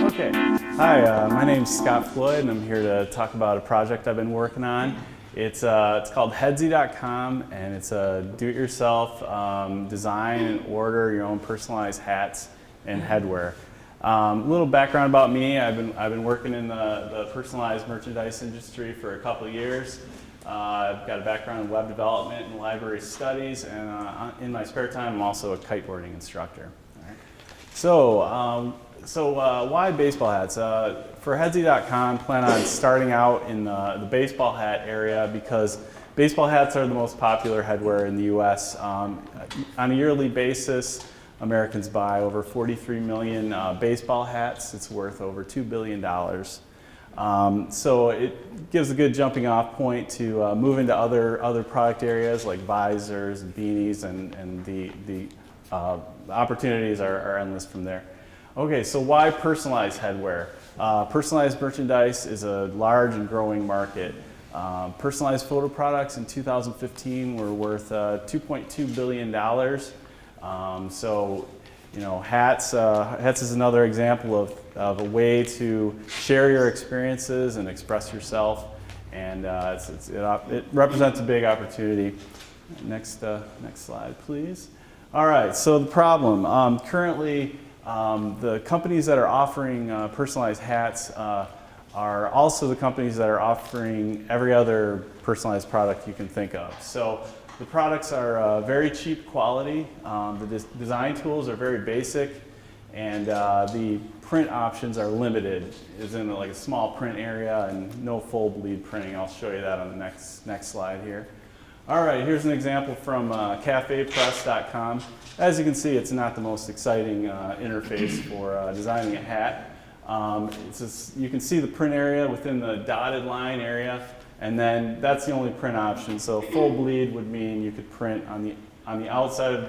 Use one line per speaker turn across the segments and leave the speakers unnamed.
Okay, hi, my name's Scott Floyd and I'm here to talk about a project I've been working on. It's called Headsy.com and it's a do-it-yourself design and order your own personalized hats and headwear. A little background about me, I've been working in the personalized merchandise industry for a couple of years. I've got a background in web development and library studies, and in my spare time I'm also a kiteboarding instructor. All right. So why baseball hats? For Headsy.com, plan on starting out in the baseball hat area because baseball hats are the most popular headwear in the US. On a yearly basis, Americans buy over 43 million baseball hats. It's worth over $2 billion. So it gives a good jumping off point to move into other product areas like visors and beanies, and the opportunities are endless from there. Okay, so why personalized headwear? Personalized merchandise is a large and growing market. Personalized photo products in 2015 were worth $2.2 billion. So, you know, hats is another example of a way to share your experiences and express yourself, and it represents a big opportunity. Next slide, please. All right, so the problem. Currently, the companies that are offering personalized hats are also the companies that are offering every other personalized product you can think of. So the products are very cheap quality, the design tools are very basic, and the print options are limited. It's in like a small print area and no full bleed printing. I'll show you that on the next slide here. All right, here's an example from cafepress.com. As you can see, it's not the most exciting interface for designing a hat. You can see the print area within the dotted line area, and then that's the only print option. So full bleed would mean you could print on the outside of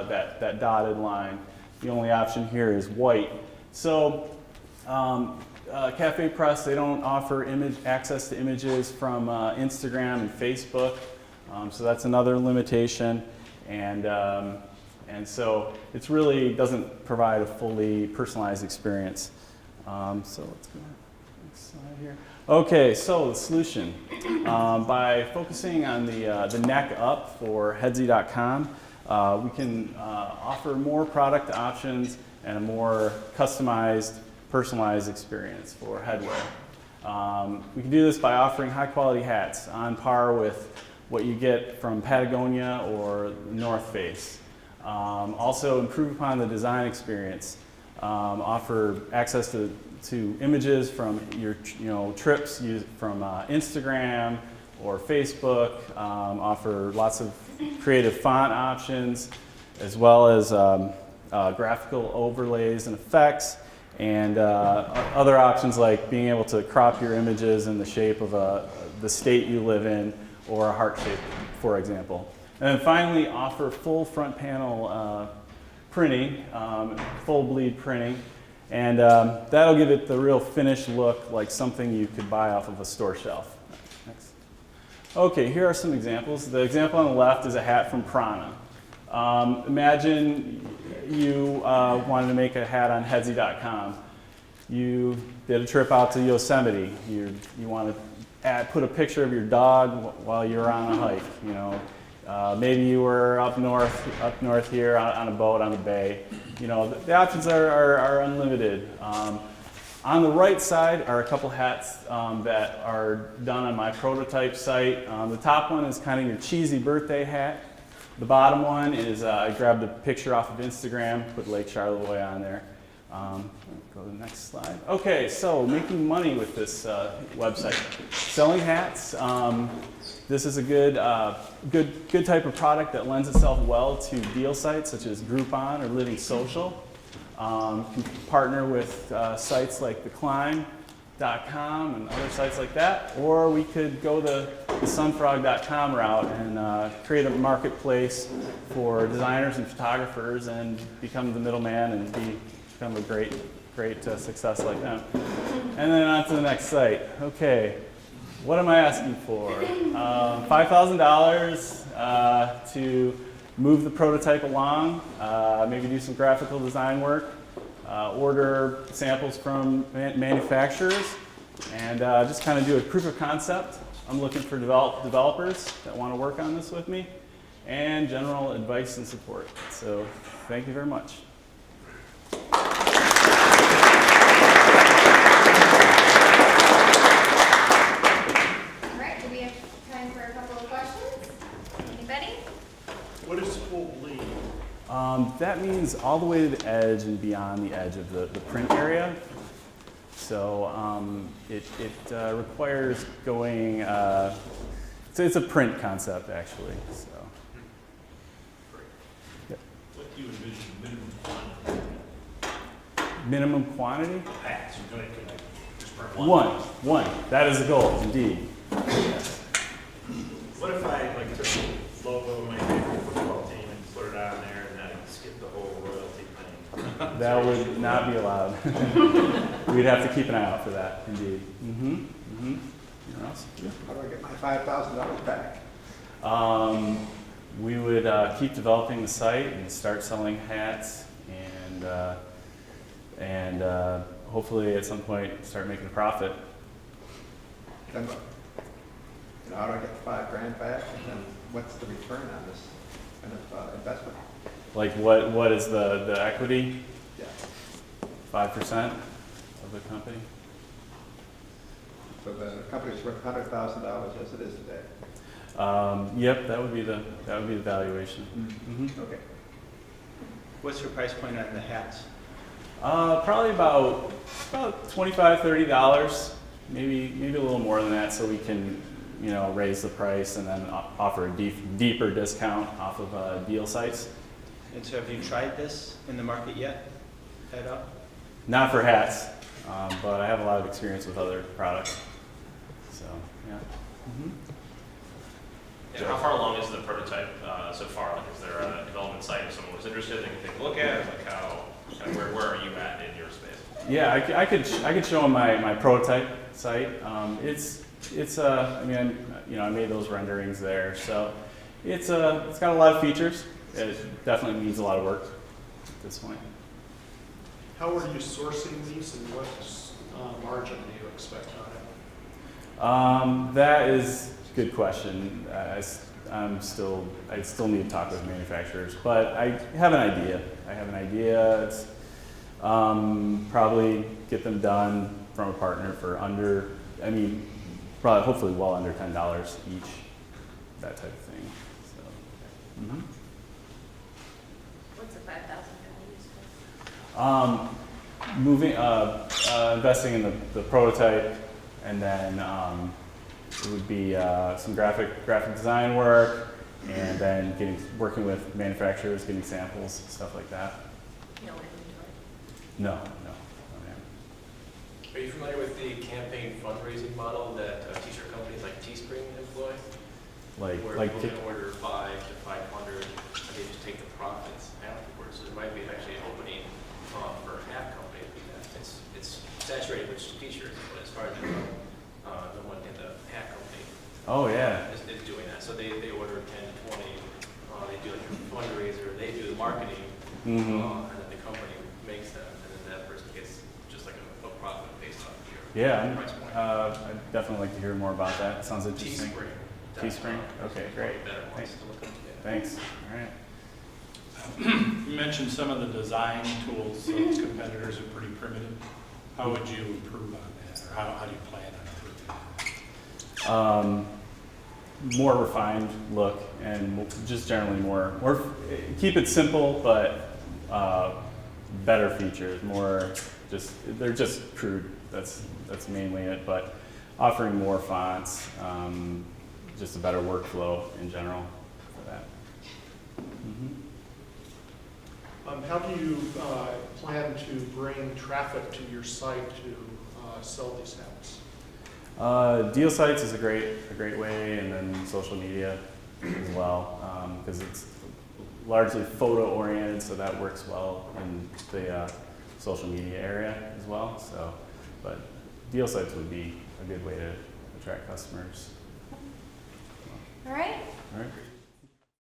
that dotted line. The only option here is white. So Cafe Press, they don't offer access to images from Instagram and Facebook. So that's another limitation, and so it really doesn't provide a fully personalized experience. So let's go to the next slide here. Okay, so the solution. By focusing on the neck up for Headsy.com, we can offer more product options and a more customized, personalized experience for headwear. We can do this by offering high quality hats on par with what you get from Patagonia or North Face. Also improve upon the design experience. Offer access to images from your trips from Instagram or Facebook. Offer lots of creative font options, as well as graphical overlays and effects, and other options like being able to crop your images in the shape of the state you live in, or a heart shape, for example. And then finally, offer full front panel printing, full bleed printing, and that'll give it the real finished look like something you could buy off of a store shelf. Next. Okay, here are some examples. The example on the left is a hat from Prana. Imagine you wanted to make a hat on Headsy.com. You did a trip out to Yosemite. You want to put a picture of your dog while you're on a hike. You know, maybe you were up north here on a boat on the bay. You know, the options are unlimited. On the right side are a couple hats that are done on my prototype site. The top one is kind of your cheesy birthday hat. The bottom one is I grabbed a picture off of Instagram, put Lake Charlevoix on there. Go to the next slide. Okay, so making money with this website. Selling hats. This is a good type of product that lends itself well to deal sites such as Groupon or Living Social. You can partner with sites like theclimb.com and other sites like that, or we could go the sunfrog.com route and create a marketplace for designers and photographers and become the middleman and become a great success like them. And then on to the next site. Okay, What am I asking for? $5,000 to move the prototype along, maybe do some graphical design work, order samples from manufacturers, and just kind of do a proof of concept. I'm looking for developers that want to work on this with me, and general advice and support. So thank you very much.
What is full bleed?
That means all the way to the edge and beyond the edge of the print area. So it requires going, so it's a print concept actually. So. Yep.
What do you envision minimum quantity?
Minimum quantity?
Hats, you're going to just print
One. That is the goal, indeed. Yes.
What if I took the logo of my favorite football team and put it on there and then skip the whole royalty thing?
That would not be allowed. We'd have to keep an eye out for that, indeed. Anything else? Yeah.
How do I get my $5,000 back?
We would keep developing the site and start selling hats, and hopefully at some point start making a profit.
Then how do I get the $5,000 back? And then what's the return on this kind of investment?
Like what is the equity?
Yeah.
5% of the company.
So the company's worth $100,000 as it is today.
Yep, that would be the valuation.
Okay.
What's your price point on the hats?
Probably about $25, $30, maybe a little more than that, so we can raise the price and then offer a deeper discount off of deal sites.
And so have you tried this in the market yet? Head up?
Not for hats, but I have a lot of experience with other products. So yeah.
And how far along is the prototype so far? Like, is there a development site if someone was interested they can take a look at? Like where are you at in your space?
Yeah, I could show them my prototype site. I made those renderings there, so it's got a lot of features. It definitely needs a lot of work at this point.
How are you sourcing these and what margin do you expect on it?
That is a good question. I still need to talk with manufacturers, but I have an idea. It's probably get them done from a partner for probably hopefully well under $10 each, that type of thing. So,
What's the $5,000
used for? Investing in the prototype, and then it would be some graphic design work, and then working with manufacturers, getting samples, stuff like that.
No inventory.
No.
Are you familiar with the campaign fundraising model that t-shirt companies like Teespring employ? Where people can order 5 to 500, and they just take the profits afterwards. So there might be actually an opening for a hat company to do that. It's saturated with t-shirts, but as far as you know, no one in the hat company is doing that. So they order 10 to 20, they do a fundraiser, they do the marketing, and then the company makes them, and then that person gets just like a profit based on your price point.
I'd definitely like to hear more about that. Sounds interesting. Teespring. Okay, great. Thanks. All right.
You mentioned some of the design tools of competitors are pretty primitive. How would you improve on that, or how do you plan on improving that?
More refined look, and just generally more keep it simple, but better features. They're just crude. That's mainly it. But offering more fonts, just a better workflow in general for that.
How do you plan to bring traffic to your site to sell these hats?
Deal sites is a great way, and then social media as well, because it's largely photo oriented, so that works well in the social media area as well. So, but deal sites would be a good way to attract customers.
All right.
All right.